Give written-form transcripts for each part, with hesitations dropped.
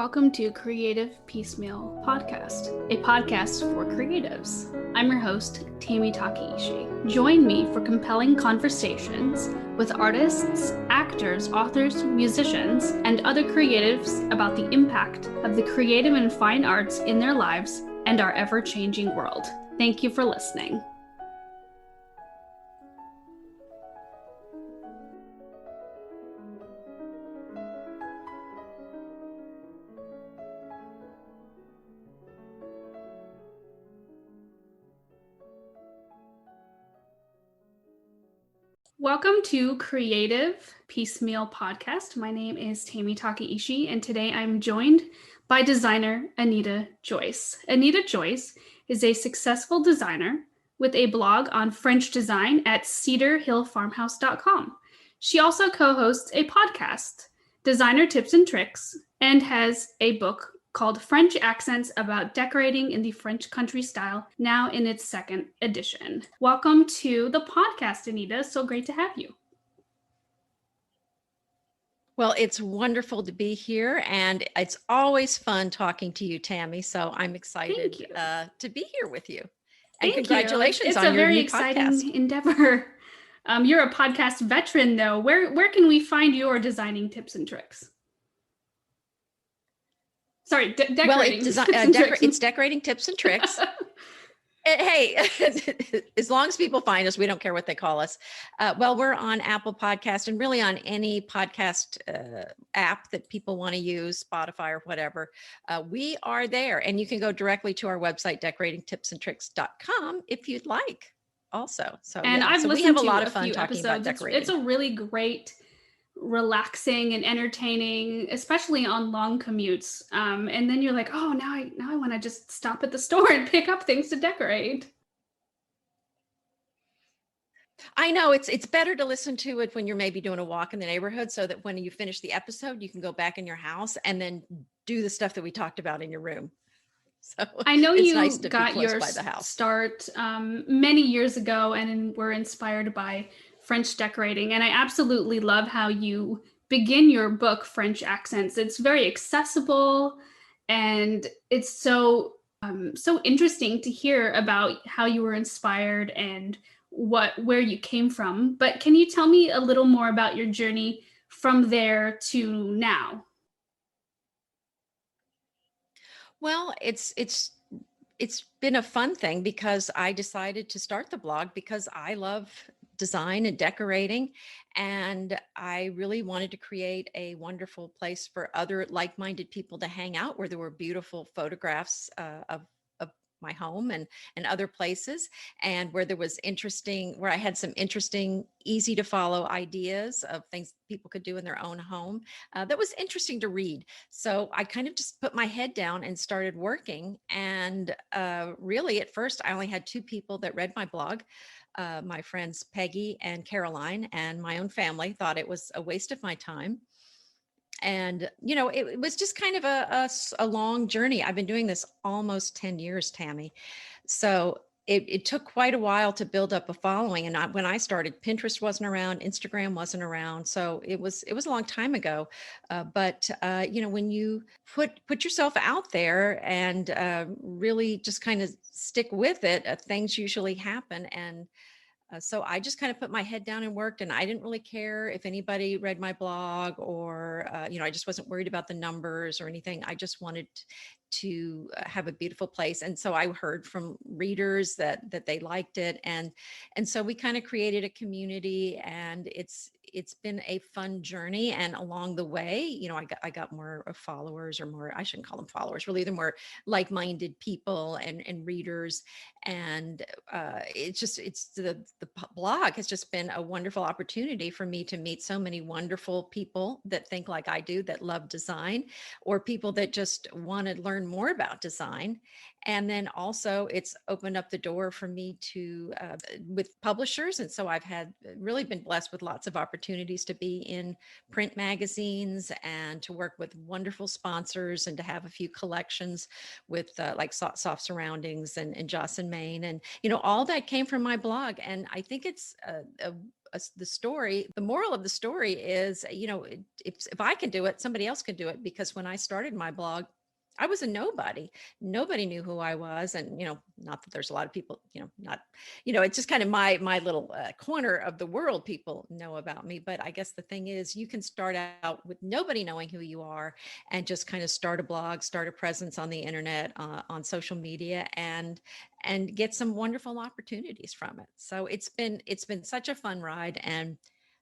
Welcome to Creative Piecemeal Podcast, a podcast for creatives. I'm your host, Tammy Takeishi. Join me for compelling conversations with artists, actors, authors, musicians, and other creatives about the impact of the creative and fine arts in their lives and our ever-changing world. Thank you for listening. Welcome to Creative Piecemeal Podcast. My name is Tammy Takeishi, and today I'm joined by designer Anita Joyce. Anita Joyce is a successful designer with a blog on French design at cedarhillfarmhouse.com. She also co-hosts a podcast, Designer Tips and Tricks, and has a book called French Accents about decorating in the French country style, now in its second edition. Welcome to the podcast, Anita. So great to have you. Well, it's wonderful to be here, and it's always fun talking to you, Tammy. So I'm excited to be here with you. And congratulations on your new podcast. It's a very exciting endeavor. You're a podcast veteran, though. Where can we find your designing tips and tricks? Sorry, decorating. Well, it's decorating tips and tricks. Hey, as long as people find us, we don't care what they call us. Well, we're on Apple Podcast and really on any podcast app that people want to use, Spotify or whatever. We are there, and you can go directly to our website, decoratingtipsandtricks.com, if you'd like. Also, I've listened we have to a lot of fun few talking episodes. about decorating. It's a really great, relaxing and entertaining, especially on long commutes. And then you're like, oh, now I want to just stop at the store and pick up things to decorate. I know it's better to listen to it when you're maybe doing a walk in the neighborhood, so that when you finish the episode, you can go back in your house and then do the stuff that we talked about in your room. So I know you got your start many years ago and were inspired by French decorating. And I absolutely love how you begin your book, French Accents. It's very accessible, and it's so interesting to hear about how you were inspired and where you came from. But can you tell me a little more about your journey from there to now? Well, it's been a fun thing because I decided to start the blog because I love design and decorating, and I really wanted to create a wonderful place for other like-minded people to hang out, where there were beautiful photographs of my home and other places, and where I had some interesting, easy to follow ideas of things people could do in their own home that was interesting to read. So I kind of just put my head down and started working. And really at first I only had two people that read my blog. My friends Peggy and Caroline, and my own family thought it was a waste of my time. And, it was just kind of a long journey. I've been doing this almost 10 years, Tammy. So it took quite a while to build up a following. And when I started, Pinterest wasn't around, Instagram wasn't around. So it was a long time ago. But when you put yourself out there and really just kind of stick with it, things usually happen. And so I just kind of put my head down and worked, and I didn't really care if anybody read my blog or, I just wasn't worried about the numbers or anything. I just wanted to have a beautiful place. And so I heard from readers that they liked it. And so we kind of created a community, and it's been a fun journey. And along the way, I got more followers, or more, I shouldn't call them followers, really, they're more like-minded people and readers. And the blog has just been a wonderful opportunity for me to meet so many wonderful people that think like I do, that love design, or people that just want to learn more about design. And then also it's opened up the door for me to with publishers. And so I've really been blessed with lots of opportunities to be in print magazines and to work with wonderful sponsors, and to have a few collections with like Soft Surroundings and Joss and Main. And, all that came from my blog. And I think it's the story, the moral of the story is, if I can do it, somebody else can do it. Because when I started my blog, I was a nobody. Nobody knew who I was. And, not that there's a lot of people, not, it's just kind of my little corner of the world people know about me. But I guess the thing is, you can start out with nobody knowing who you are and just kind of start a blog, start a presence on the internet, on social media, and get some wonderful opportunities from it. So it's been such a fun ride and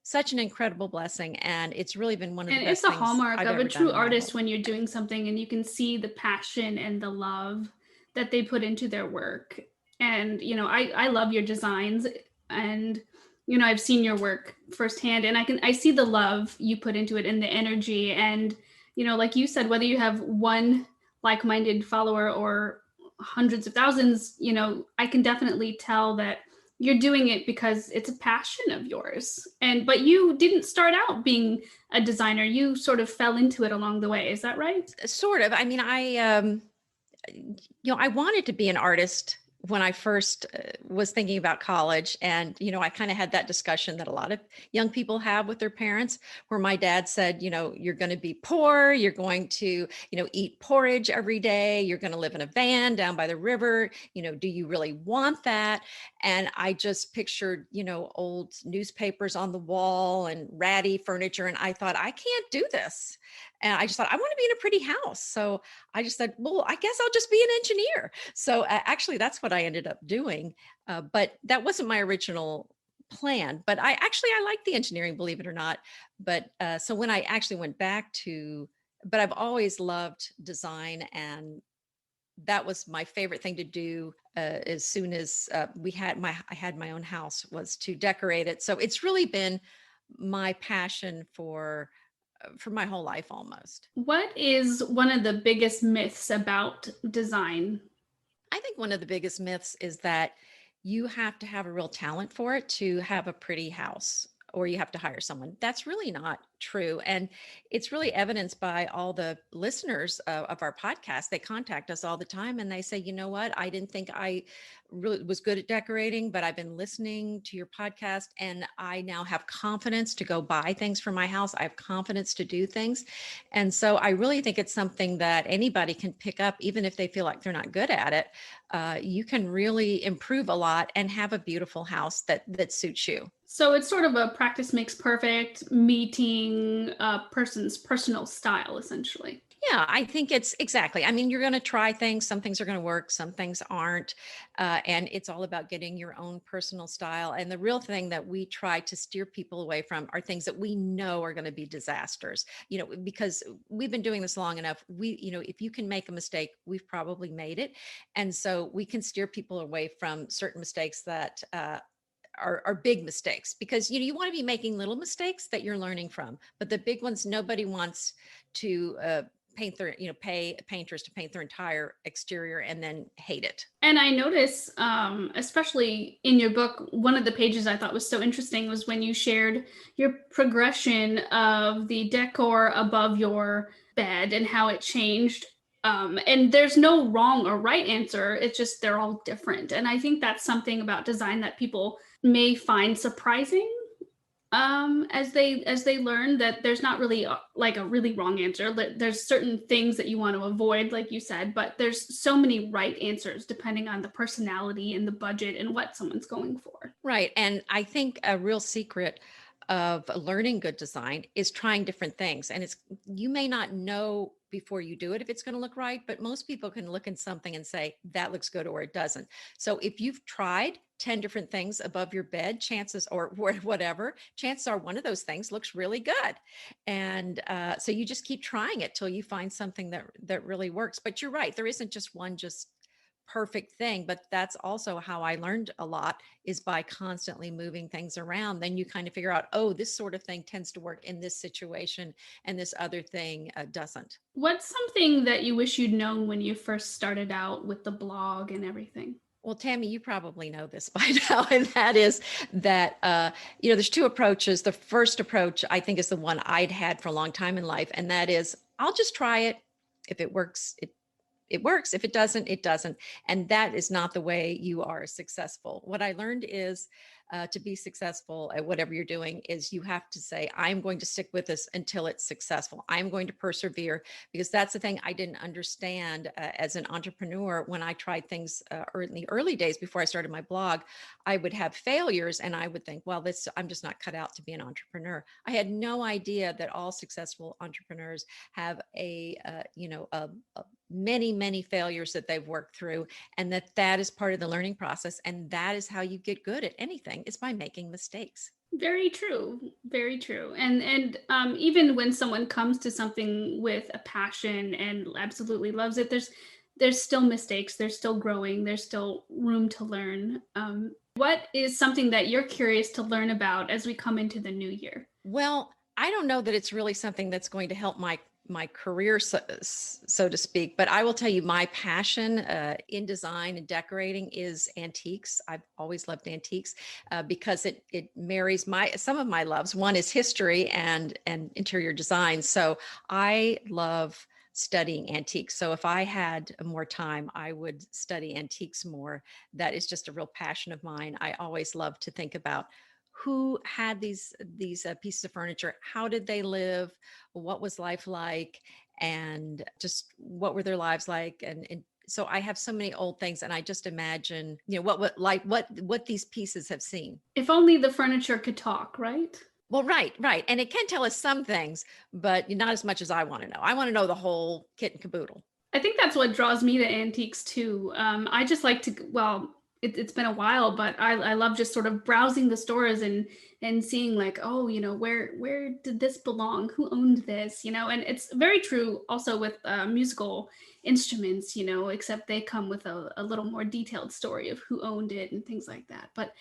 such an incredible blessing. And it's really been one of the And it's best a things hallmark I've of a ever done true in my artist life. when you're doing something and you can see the passion and the love that they put into their work. And, I love your designs, and, I've seen your work firsthand, and I see the love you put into it and the energy. And, like you said, whether you have one like-minded follower or hundreds of thousands, I can definitely tell that you're doing it because it's a passion of yours. But you didn't start out being a designer. You sort of fell into it along the way. Is that right? Sort of. I mean, I wanted to be an artist when I first was thinking about college. And, I kind of had that discussion that a lot of young people have with their parents, where my dad said, you're going to be poor. You're going to, eat porridge every day. You're going to live in a van down by the river. Do you really want that? And I just pictured, old newspapers on the wall and ratty furniture. And I thought, I can't do this. And I just thought, I want to be in a pretty house. So I just said, well, I guess I'll just be an engineer. So actually, that's what I ended up doing. But that wasn't my original plan. But I like the engineering, believe it or not. But so when I actually went back but I've always loved design, and that was my favorite thing to do. As soon as I had my own house, was to decorate it. So it's really been my passion for my whole life almost. What is one of the biggest myths about design? I think one of the biggest myths is that you have to have a real talent for it to have a pretty house, or you have to hire someone. That's really not true. And it's really evidenced by all the listeners of our podcast. They contact us all the time and they say, you know what? I didn't think I really was good at decorating, but I've been listening to your podcast and I now have confidence to go buy things for my house. I have confidence to do things. And so I really think it's something that anybody can pick up, even if they feel like they're not good at it. You can really improve a lot and have a beautiful house that suits you. So it's sort of a practice makes perfect, meeting a person's personal style, essentially. Yeah, I think it's exactly. I mean, you're going to try things. Some things are going to work, some things aren't. And it's all about getting your own personal style. And the real thing that we try to steer people away from are things that we know are going to be disasters, because we've been doing this long enough. If you can make a mistake, we've probably made it. And so we can steer people away from certain mistakes that, are big mistakes, because you want to be making little mistakes that you're learning from, but the big ones, nobody wants to paint their, pay painters to paint their entire exterior and then hate it. And I notice, especially in your book, one of the pages I thought was so interesting was when you shared your progression of the decor above your bed and how it changed. And there's no wrong or right answer. It's just they're all different. And I think that's something about design that people may find surprising, as they learn that there's not really like a really wrong answer. There's certain things that you want to avoid, like you said, but there's so many right answers depending on the personality and the budget and what someone's going for. Right. And I think a real secret of learning good design is trying different things. And you may not know before you do it if it's going to look right, but most people can look in something and say, that looks good, or it doesn't. So if you've tried 10 different things above your bed, or whatever, chances are one of those things looks really good. And so you just keep trying it till you find something that really works. But you're right, there isn't just one perfect thing, but that's also how I learned a lot, is by constantly moving things around. Then you kind of figure out, oh, this sort of thing tends to work in this situation and this other thing doesn't. What's something that you wish you'd known when you first started out with the blog and everything? Well, Tammy, you probably know this by now, and that is that, there's two approaches. The first approach, I think, is the one I'd had for a long time in life, and that is, I'll just try it. If it works, it works. If it doesn't, it doesn't. And that is not the way you are successful. What I learned is to be successful at whatever you're doing is you have to say, I'm going to stick with this until it's successful. I'm going to persevere, because that's the thing I didn't understand as an entrepreneur. When I tried things in the early days before I started my blog, I would have failures and I would think, well, I'm just not cut out to be an entrepreneur. I had no idea that all successful entrepreneurs have many, many failures that they've worked through, and that is part of the learning process. And that is how you get good at anything, is by making mistakes. Very true. Very true. And even when someone comes to something with a passion and absolutely loves it, there's still mistakes. There's still growing. There's still room to learn. What is something that you're curious to learn about as we come into the new year? Well, I don't know that it's really something that's going to help my career, so to speak, but I will tell you my passion in design and decorating is antiques. I've always loved antiques because it marries some of my loves. One is history and interior design. So I love studying antiques. So if I had more time, I would study antiques more. That is just a real passion of mine. I always love to think about who had these pieces of furniture, how did they live, what was life like, and just what were their lives like. And so I have so many old things, and I just imagine, what these pieces have seen. If only the furniture could talk, right? Well, right. And it can tell us some things, but not as much as I want to know. I want to know the whole kit and caboodle. I think that's what draws me to antiques too. I just like to, well, it's been a while, but I love just sort of browsing the stores and seeing like, oh, where did this belong? Who owned this? And it's very true also with musical instruments, except they come with a little more detailed story of who owned it and things like that. But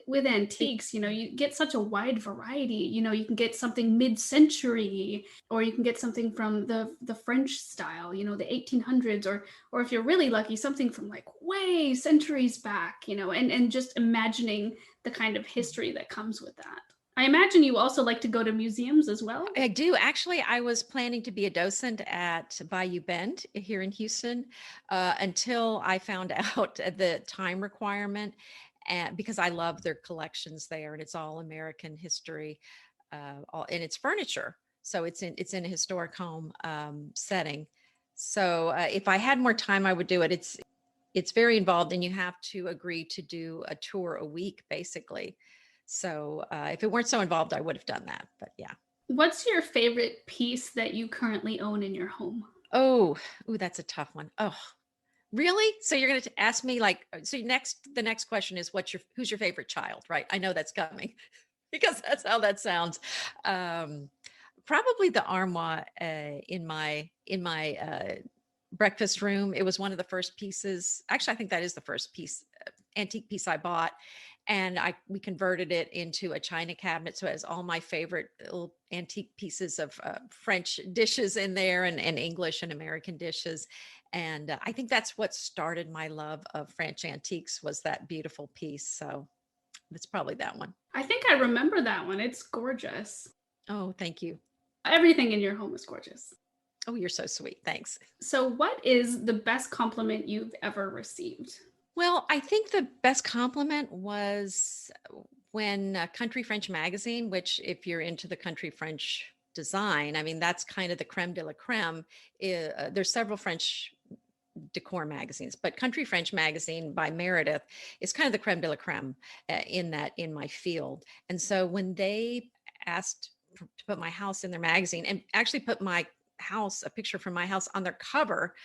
with antiques, you get such a wide variety. You can get something mid-century, or you can get something from the French style, the 1800s, or if you're really lucky, something from like way centuries back, and just imagining the kind of history that comes with that. I imagine you also like to go to museums as well. I do. Actually, I was planning to be a docent at Bayou Bend here in Houston until I found out the time requirement, and because I love their collections there, and it's all American history, and it's furniture. So it's in a historic home setting. So if I had more time, I would do it. It's very involved, and you have to agree to do a tour a week, basically. So if it weren't so involved, I would have done that. But yeah. What's your favorite piece that you currently own in your home? Oh, that's a tough one. Oh, really? So you're going to ask me the next question is who's your favorite child, right? I know that's coming because that's how that sounds. Probably the armoire in my breakfast room. It was one of the first pieces. Actually, I think that is the first antique piece I bought. And we converted it into a china cabinet. So it has all my favorite little antique pieces of French dishes in there, and English and American dishes. And I think that's what started my love of French antiques, was that beautiful piece. So that's probably that one. I think I remember that one. It's gorgeous. Oh, thank you. Everything in your home is gorgeous. Oh, you're so sweet. Thanks. So what is the best compliment you've ever received? Well, I think the best compliment was when Country French magazine, which if you're into the country French design, I mean, that's kind of the creme de la creme. There's several French decor magazines, but Country French magazine by Meredith is kind of the creme de la creme in my field. And so when they asked to put my house in their magazine, and actually put a picture from my house on their cover,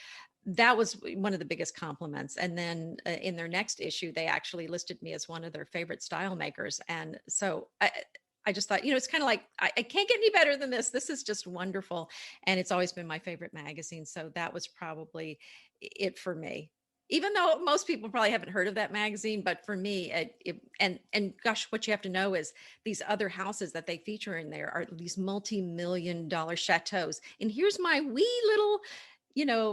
that was one of the biggest compliments. And then in their next issue, they actually listed me as one of their favorite style makers. And so I just thought, it's kind of like, I can't get any better than this. This is just wonderful. And it's always been my favorite magazine. So that was probably it for me, even though most people probably haven't heard of that magazine. But for me, and gosh, what you have to know is these other houses that they feature in there are these multi-million-dollar chateaus. And here's my wee little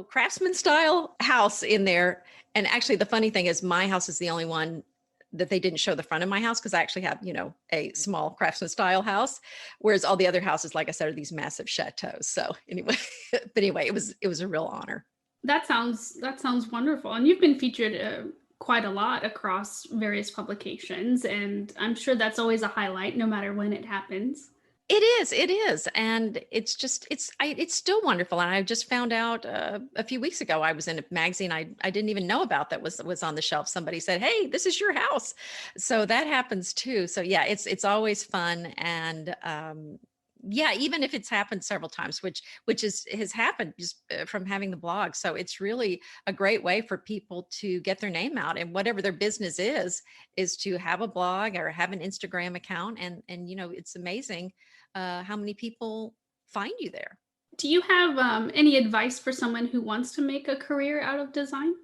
craftsman style house in there. And actually the funny thing is my house is the only one that they didn't show the front of my house, because I actually have, a small craftsman style house, whereas all the other houses, like I said, are these massive chateaus. So anyway, it was a real honor. That sounds wonderful. And you've been featured quite a lot across various publications, and I'm sure that's always a highlight no matter when it happens. It is, and it's just it's still wonderful. And I just found out a few weeks ago I was in a magazine I didn't even know about that was on the shelf. Somebody said, "Hey, this is your house," so that happens too. So yeah, it's always fun, and yeah, even if it's happened several times, which is has happened just from having the blog. So it's really a great way for people to get their name out, and whatever their business is to have a blog or have an Instagram account, and it's amazing how many people find you there. Do you have any advice for someone who wants to make a career out of design?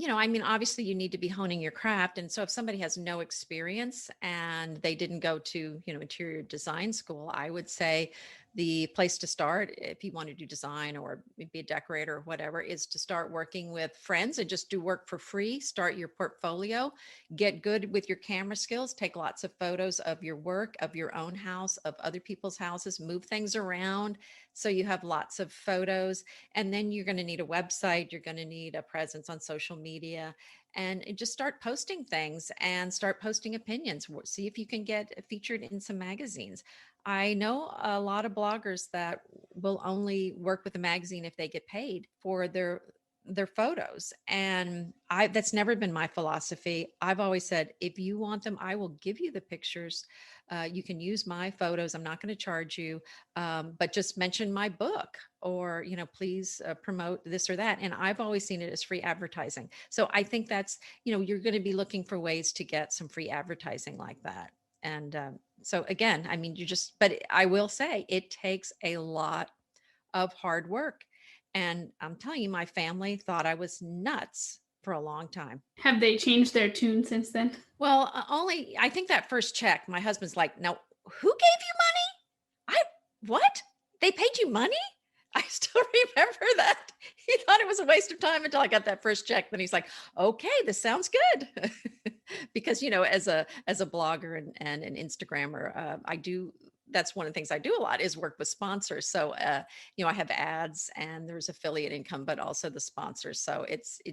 I mean, obviously you need to be honing your craft. And so if somebody has no experience and they didn't go to, interior design school, I would say the place to start if you want to do design or be a decorator or whatever is to start working with friends and just do work for free. Start your portfolio, get good with your camera skills, take lots of photos of your work, of your own house, of other people's houses, move things around so you have lots of photos. And then you're going to need a website, you're going to need a presence on social media, and just start posting things and start posting opinions. See if you can get featured in some magazines. I know a lot of bloggers that will only work with a magazine if they get paid for their photos, and I that's never been my philosophy. I've always said, if you want them, I will give you the pictures. You can use my photos. I'm not going to charge you, but just mention my book, or please promote this or that. And I've always seen it as free advertising. So I think that's, you're going to be looking for ways to get some free advertising like that. And so again, I mean, but I will say it takes a lot of hard work. And I'm telling you, my family thought I was nuts for a long time. Have they changed their tune since then? Well, only I think that first check, my husband's like, "No, who gave you money? I what? They paid you money?" I still remember that. He thought it was a waste of time until I got that first check. Then he's like, "Okay, this sounds good," because as a blogger and an Instagrammer, I do. That's one of the things I do a lot is work with sponsors. So, I have ads and there's affiliate income, but also the sponsors. So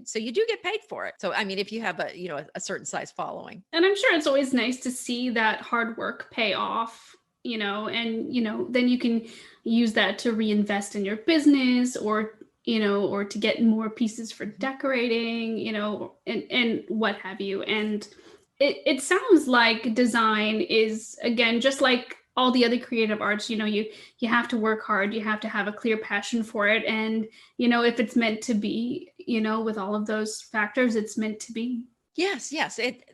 so you do get paid for it. So, I mean, if you have a certain size following. And I'm sure it's always nice to see that hard work pay off, and then you can use that to reinvest in your business, or or to get more pieces for decorating, and what have you. And it sounds like design is, again, just like all the other creative arts, you have to work hard, you have to have a clear passion for it, and if it's meant to be, with all of those factors, it's meant to be. Yes,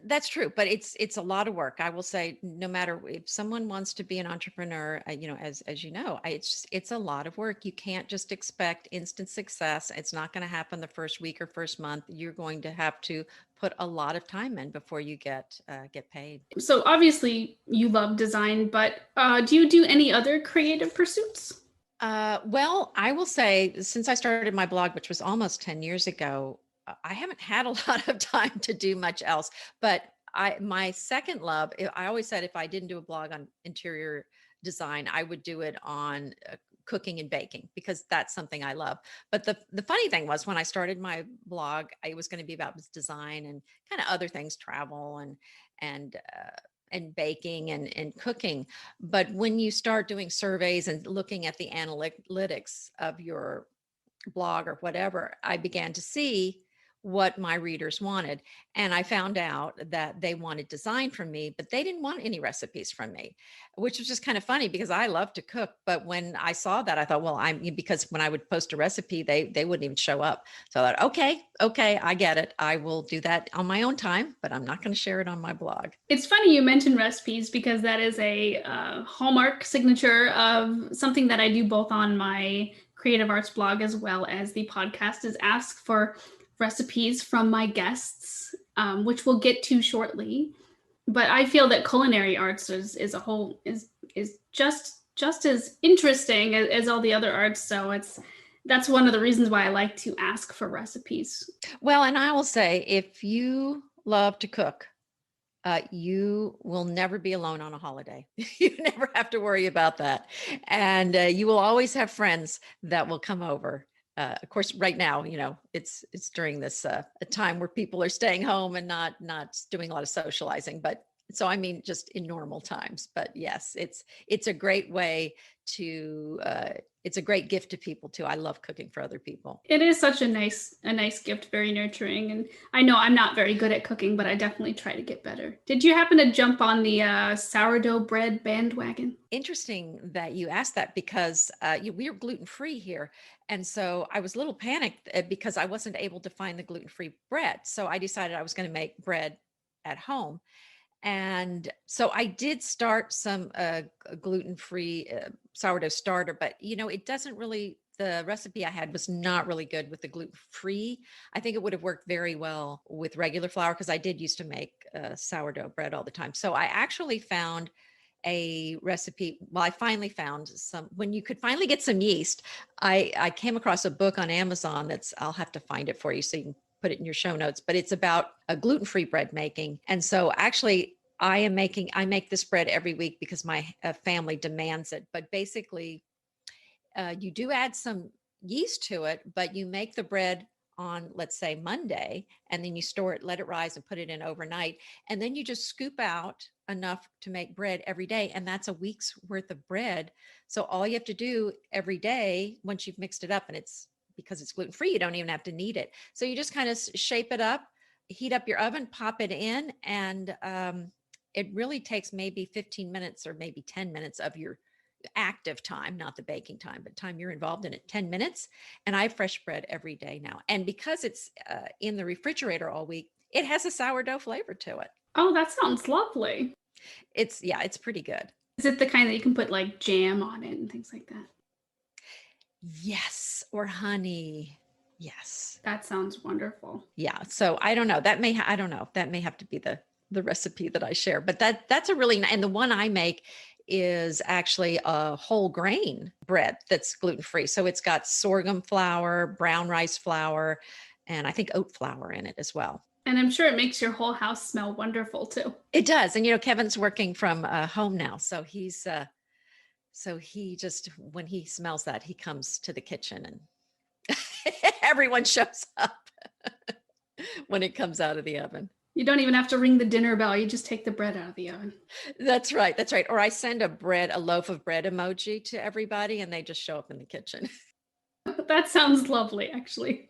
that's true, but it's a lot of work. I will say, no matter if someone wants to be an entrepreneur, as you know, it's a lot of work. You can't just expect instant success. It's not going to happen the first week or first month. You're going to have to put a lot of time in before you get paid. So obviously you love design, but do you do any other creative pursuits? Well, I will say, since I started my blog, which was almost 10 years ago, I haven't had a lot of time to do much else. But my second love, I always said if I didn't do a blog on interior design, I would do it on cooking and baking, because that's something I love. But the funny thing was, when I started my blog, it was going to be about design and kind of other things, travel and and baking and cooking. But when you start doing surveys and looking at the analytics of your blog or whatever, I began to see what my readers wanted. And I found out that they wanted design from me, but they didn't want any recipes from me, which was just kind of funny because I love to cook. But when I saw that, I thought, well, because when I would post a recipe, they wouldn't even show up. So I thought, okay, I get it. I will do that on my own time, but I'm not going to share it on my blog. It's funny you mentioned recipes, because that is a hallmark signature of something that I do both on my creative arts blog as well as the podcast, is ask for recipes from my guests, which we'll get to shortly. But I feel that culinary arts is a whole is just as interesting as all the other arts. So that's one of the reasons why I like to ask for recipes. Well, and I will say, if you love to cook, you will never be alone on a holiday. You never have to worry about that. And you will always have friends that will come over Of course, right now, it's during this a time where people are staying home and not doing a lot of socializing. But so I mean, just in normal times. But yes, it's a great way to. It's a great gift to people too. I love cooking for other people. It is such a nice gift, very nurturing. And I know I'm not very good at cooking, but I definitely try to get better. Did you happen to jump on the sourdough bread bandwagon? Interesting that you asked that because we are gluten free here. And so I was a little panicked because I wasn't able to find the gluten free bread. So I decided I was going to make bread at home. And so I did start some gluten free sourdough starter, but it doesn't really. The recipe I had was not really good with the gluten free. I think it would have worked very well with regular flour because I did used to make sourdough bread all the time. So I actually found a recipe. Well, I finally found some when you could finally get some yeast. I came across a book on Amazon that's I'll have to find it for you so you can put it in your show notes, but it's about a gluten-free bread making. And so actually I make this bread every week because my family demands it. But basically you do add some yeast to it, but you make the bread on, let's say, Monday, and then you store it, let it rise, and put it in overnight. And then you just scoop out enough to make bread every day. And that's a week's worth of bread. So all you have to do every day, once you've mixed it up, and it's because it's gluten free, you don't even have to knead it. So you just kind of shape it up, heat up your oven, pop it in, and it really takes maybe 15 minutes or maybe 10 minutes of your active time, not the baking time, but time you're involved in it, 10 minutes. And I have fresh bread every day now. And because it's in the refrigerator all week, it has a sourdough flavor to it. Oh, that sounds lovely. It's pretty good. Is it the kind that you can put like jam on it and things like that? Yes, or honey. Yes. That sounds wonderful. Yeah. So I don't know. I don't know. That may have to be the recipe that I share. But that's a really and the one I make is actually a whole grain bread that's gluten free. So it's got sorghum flour, brown rice flour, and I think oat flour in it as well. And I'm sure it makes your whole house smell wonderful too. It does. And Kevin's working from home now, so he just when he smells that, he comes to the kitchen and everyone shows up when it comes out of the oven. You don't even have to ring the dinner bell. You just take the bread out of the oven. That's right. That's right. Or I send a loaf of bread emoji to everybody and they just show up in the kitchen. That sounds lovely, actually.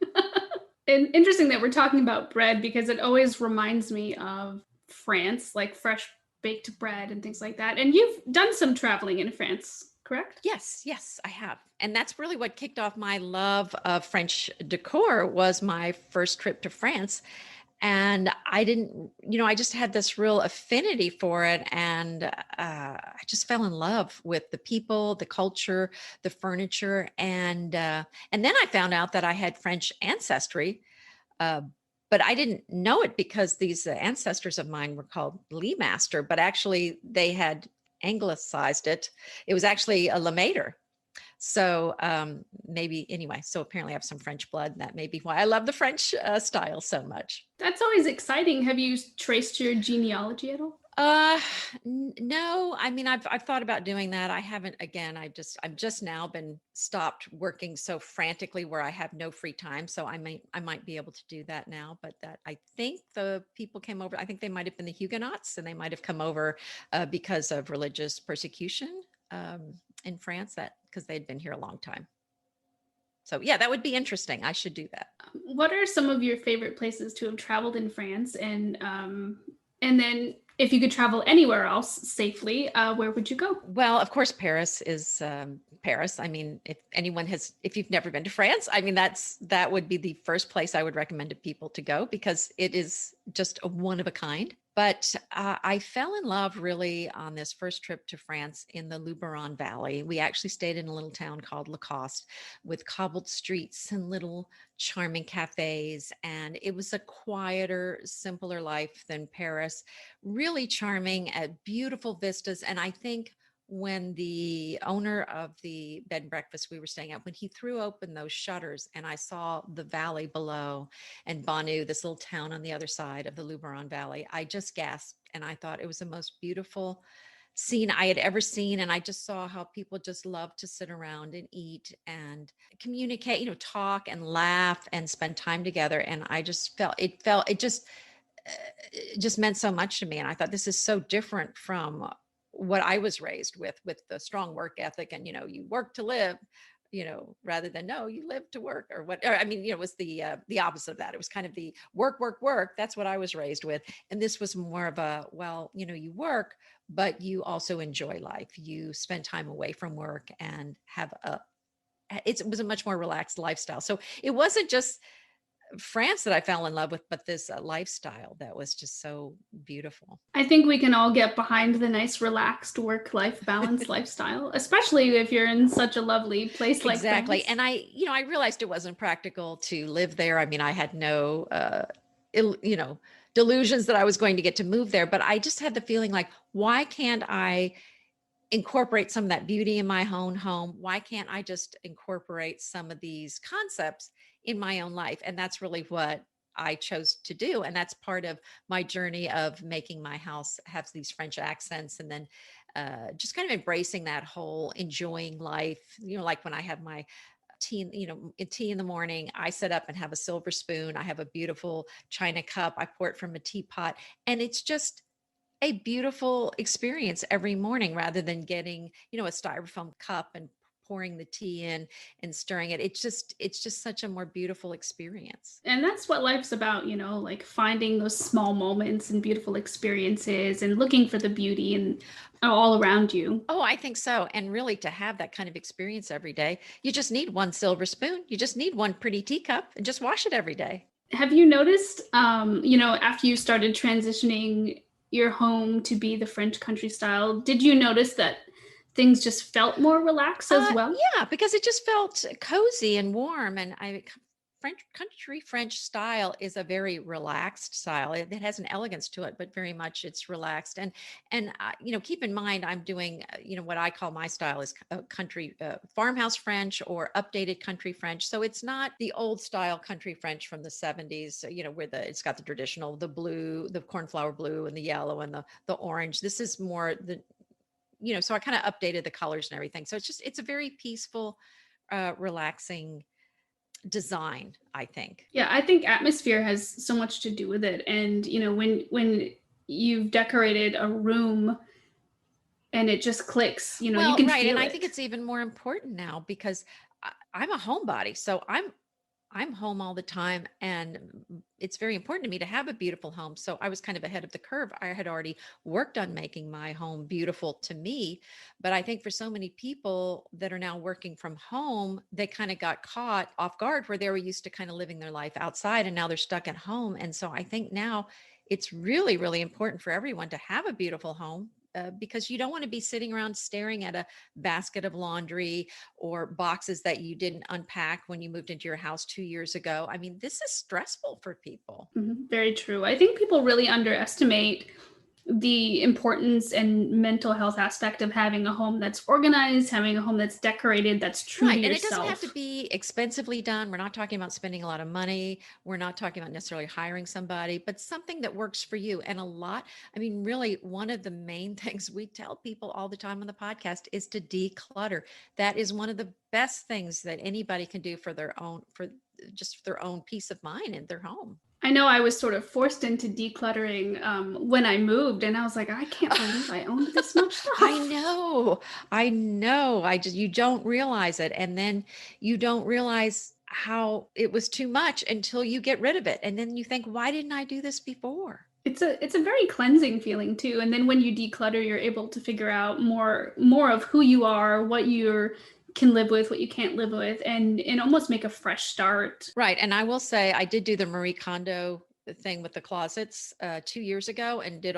And interesting that we're talking about bread because it always reminds me of France, like fresh baked bread and things like that. And you've done some traveling in France, correct? Yes, I have. And that's really what kicked off my love of French decor was my first trip to France. And I didn't, I just had this real affinity for it. And I just fell in love with the people, the culture, the furniture. And then I found out that I had French ancestry. Uh, but I didn't know it because these ancestors of mine were called Lee Master, but actually they had anglicized it. It was actually a Lemaitre. So maybe anyway, so apparently I have some French blood. And that may be why I love the French style so much. That's always exciting. Have you traced your genealogy at all? No, I mean, I've thought about doing that. I haven't, again, I've just now been stopped working so frantically where I have no free time. So I might be able to do that now, but that I think the people came over, I think they might've been the Huguenots and they might've come over because of religious persecution in France because they'd been here a long time. So yeah, that would be interesting. I should do that. What are some of your favorite places to have traveled in France? And then if you could travel anywhere else safely, where would you go? Well, of course, Paris is Paris. I mean, if you've never been to France, I mean, that would be the first place I would recommend to people to go because it is just a one of a kind. But I fell in love really on this first trip to France in the Luberon Valley. We actually stayed in a little town called Lacoste with cobbled streets and little charming cafes. And it was a quieter, simpler life than Paris. Really charming, beautiful vistas. And I think when the owner of the bed and breakfast we were staying at, when he threw open those shutters and I saw the valley below and Banu, this little town on the other side of the Luberon Valley, I just gasped and I thought it was the most beautiful scene I had ever seen. And I just saw how people just love to sit around and eat and communicate, talk and laugh and spend time together. And I just it just meant so much to me. And I thought, this is so different from what I was raised with the strong work ethic and, you work to live, rather than, no, you live to work, or what, or, I mean, it was the opposite of that. It was kind of the work, work, work. That's what I was raised with. And this was more of a, well, you work, but you also enjoy life. You spend time away from work and have it was a much more relaxed lifestyle. So it wasn't just France that I fell in love with, but this lifestyle that was just so beautiful. I think we can all get behind the nice, relaxed work-life balance lifestyle, especially if you're in such a lovely place like Exactly. France. And I realized it wasn't practical to live there. I mean, I had no, delusions that I was going to get to move there, but I just had the feeling like, why can't I incorporate some of that beauty in my own home? Why can't I just incorporate some of these concepts in my own life? And that's really what I chose to do. And that's part of my journey of making my house have these French accents, and then just kind of embracing that whole enjoying life. Like when I have my tea in the morning, I sit up and have a silver spoon. I have a beautiful china cup. I pour it from a teapot, and it's just a beautiful experience every morning, rather than getting, a styrofoam cup and pouring the tea in and stirring it. It's just such a more beautiful experience. And that's what life's about, like finding those small moments and beautiful experiences and looking for the beauty and all around you. Oh, I think so. And really, to have that kind of experience every day, you just need one silver spoon. You just need one pretty teacup, and just wash it every day. Have you noticed, after you started transitioning your home to be the French country style, did you notice that things just felt more relaxed as well? Yeah, because it just felt cozy and warm. And French style is a very relaxed style. It has an elegance to it, but very much it's relaxed. And keep in mind, I'm doing what I call my style is country farmhouse French or updated country French. So it's not the old style country French from the 70s. Where it's got the traditional, the blue, the cornflower blue, and the yellow and the orange. This is more so I kind of updated the colors and everything. So it's a very peaceful, relaxing design, I think. Yeah, I think atmosphere has so much to do with it. And when you've decorated a room and it just clicks, you Well, can right. And feel I think it. it's even more important now because I'm a homebody. So I'm home all the time, and it's very important to me to have a beautiful home. So I was kind of ahead of the curve. I had already worked on making my home beautiful to me, but I think for so many people that are now working from home, they kind of got caught off guard where they were used to kind of living their life outside, and now they're stuck at home. And so I think now it's really, really important for everyone to have a beautiful home. Because you don't want to be sitting around staring at a basket of laundry or boxes that you didn't unpack when you moved into your house 2 years ago. I mean, this is stressful for people. Very true. I think people really underestimate the importance and mental health aspect of having a home that's organized, having a home that's decorated, that's true to Right. And it doesn't have to yourself. be expensively done. We're not talking about spending a lot of money. We're not talking about necessarily hiring somebody, but something that works for you. And really, one of the main things we tell people all the time on the podcast is to declutter. That is one of the best things that anybody can do for their own peace of mind in their home. I know I was sort of forced into decluttering when I moved, and I was like, I can't believe I owned this much I stuff. know. I know. You don't realize it. And then you don't realize how it was too much until you get rid of it. And then you think, why didn't I do this before? It's a very cleansing feeling too. And then when you declutter, you're able to figure out more of who you are, what you can live with, what you can't live with, and almost make a fresh start. Right. And I will say, I did do the Marie Kondo thing with the closets 2 years ago, and did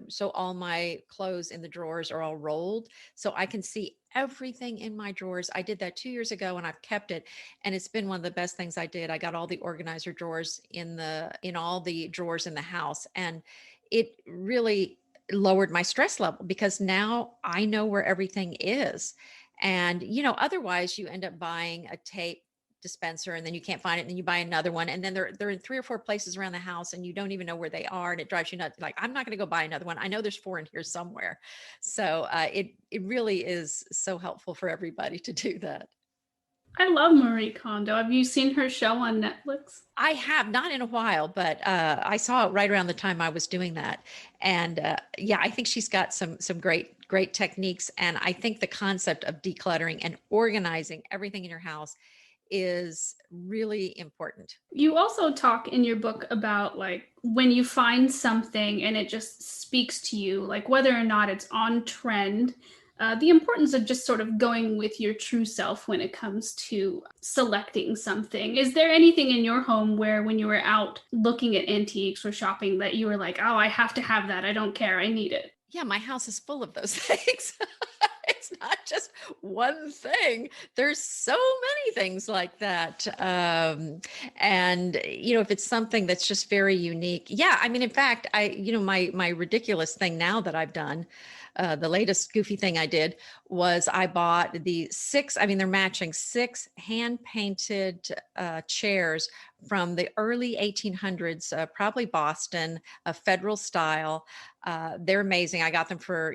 so all my clothes in the drawers are all rolled. So I can see everything in my drawers. I did that 2 years ago, and I've kept it. And it's been one of the best things I did. I got all the organizer drawers in all the drawers in the house. And it really lowered my stress level because now I know where everything is. And otherwise you end up buying a tape dispenser, and then you can't find it, and then you buy another one, and then they're in 3 or 4 places around the house, and you don't even know where they are, and it drives you nuts. Like, I'm not going to go buy another one. I know there's 4 in here somewhere. So it really is so helpful for everybody to do that. I love Marie Kondo. Have you seen her show on Netflix? I have not in a while, but I saw it right around the time I was doing that, and yeah, I think she's got some great techniques, and I think the concept of decluttering and organizing everything in your house is really important. You also talk in your book about like when you find something and it just speaks to you, like whether or not it's on trend, the importance of just sort of going with your true self when it comes to selecting something. Is there anything in your home where when you were out looking at antiques or shopping that you were like, oh, I have to have that. I don't care. I need it? Yeah, my house is full of those things. It's not just one thing. There's so many things like that. And if it's something that's just very unique. Yeah, I mean, in fact, my ridiculous thing now that I've done, the latest goofy thing I did was I bought the 6, I mean, they're matching 6 hand painted chairs from the early 1800s, probably Boston, a federal style. They're amazing. I got them for,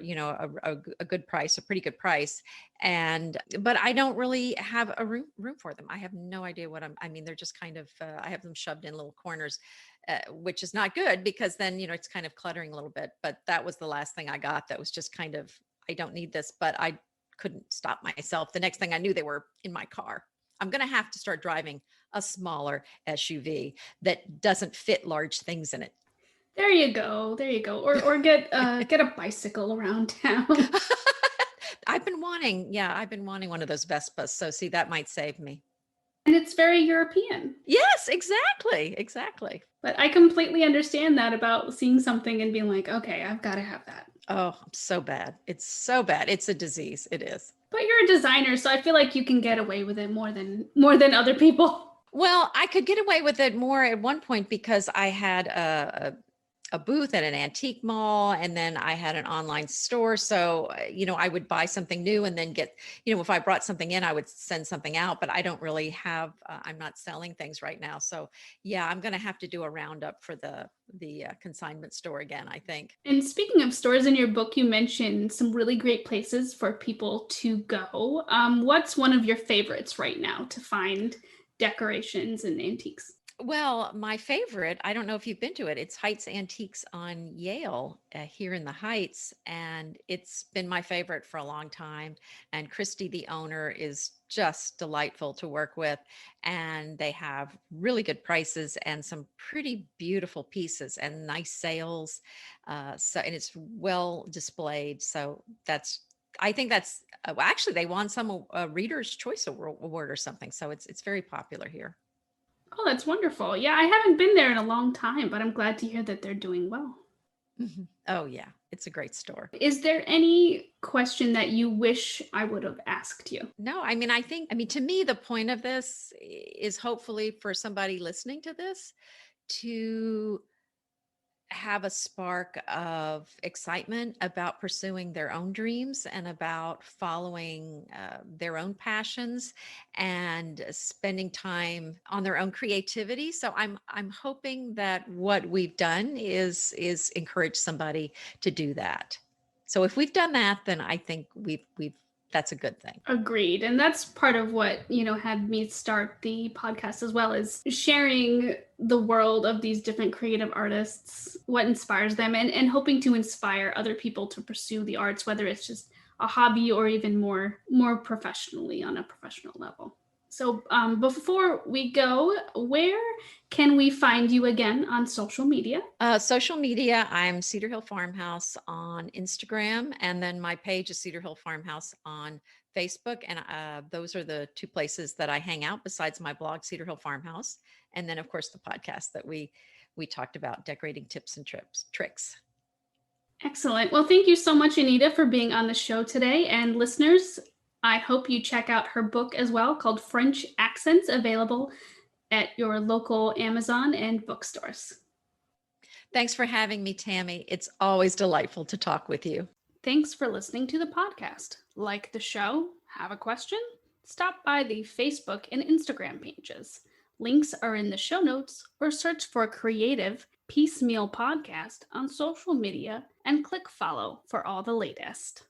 a good price, a pretty good price. But I don't really have a room for them. I have no idea I mean, they're just kind of, I have them shoved in little corners, which is not good because then, it's kind of cluttering a little bit. But that was the last thing I got that was just kind of, I don't need this, but I couldn't stop myself. The next thing I knew, they were in my car. I'm going to have to start driving a smaller SUV that doesn't fit large things in it. There you go. There you go. Or get a bicycle around town. I've been wanting one of those Vespas. So see, that might save me. And it's very European. Yes, exactly. But I completely understand that about seeing something and being like, okay, I've got to have that. Oh, so bad. It's so bad. It's a disease. It is. But you're a designer, so I feel like you can get away with it more than other people. Well, I could get away with it more at one point because I had a booth at an antique mall, and then I had an online store. So, I would buy something new and then get, if I brought something in, I would send something out, but I don't really have, I'm not selling things right now. So yeah, I'm going to have to do a roundup for the consignment store again, I think. And speaking of stores, in your book, you mentioned some really great places for people to go. What's one of your favorites right now to find decorations and antiques? Well, my favorite, I don't know if you've been to it. It's Heights Antiques on Yale here in the Heights. And it's been my favorite for a long time. And Christy, the owner, is just delightful to work with. And they have really good prices and some pretty beautiful pieces and nice sales. And it's well displayed. So I think that's actually they won some Reader's Choice Award or something. So it's very popular here. Oh, that's wonderful. Yeah, I haven't been there in a long time, but I'm glad to hear that they're doing well. Mm-hmm. Oh, yeah. It's a great store. Is there any question that you wish I would have asked you? No, I mean, to me, the point of this is hopefully for somebody listening to this to have a spark of excitement about pursuing their own dreams and about following their own passions and spending time on their own creativity. So I'm hoping that what we've done is encourage somebody to do that. So if we've done that, then I think we've that's a good thing. Agreed. And that's part of what, had me start the podcast as well, is sharing the world of these different creative artists, what inspires them, and hoping to inspire other people to pursue the arts, whether it's just a hobby or even more professionally on a professional level. So before we go, where can we find you again on social media? Social media, I'm Cedar Hill Farmhouse on Instagram, and then my page is Cedar Hill Farmhouse on Facebook. And those are the 2 places that I hang out besides my blog, Cedar Hill Farmhouse. And then, of course, the podcast that we talked about, decorating tips and tricks. Excellent. Well, thank you so much, Anita, for being on the show today. And listeners, I hope you check out her book as well, called French Accents, available at your local Amazon and bookstores. Thanks for having me, Tammy. It's always delightful to talk with you. Thanks for listening to the podcast. Like the show? Have a question? stop by the Facebook and Instagram pages. Links are in the show notes, or search for Creative Piecemeal Podcast on social media and click follow for all the latest.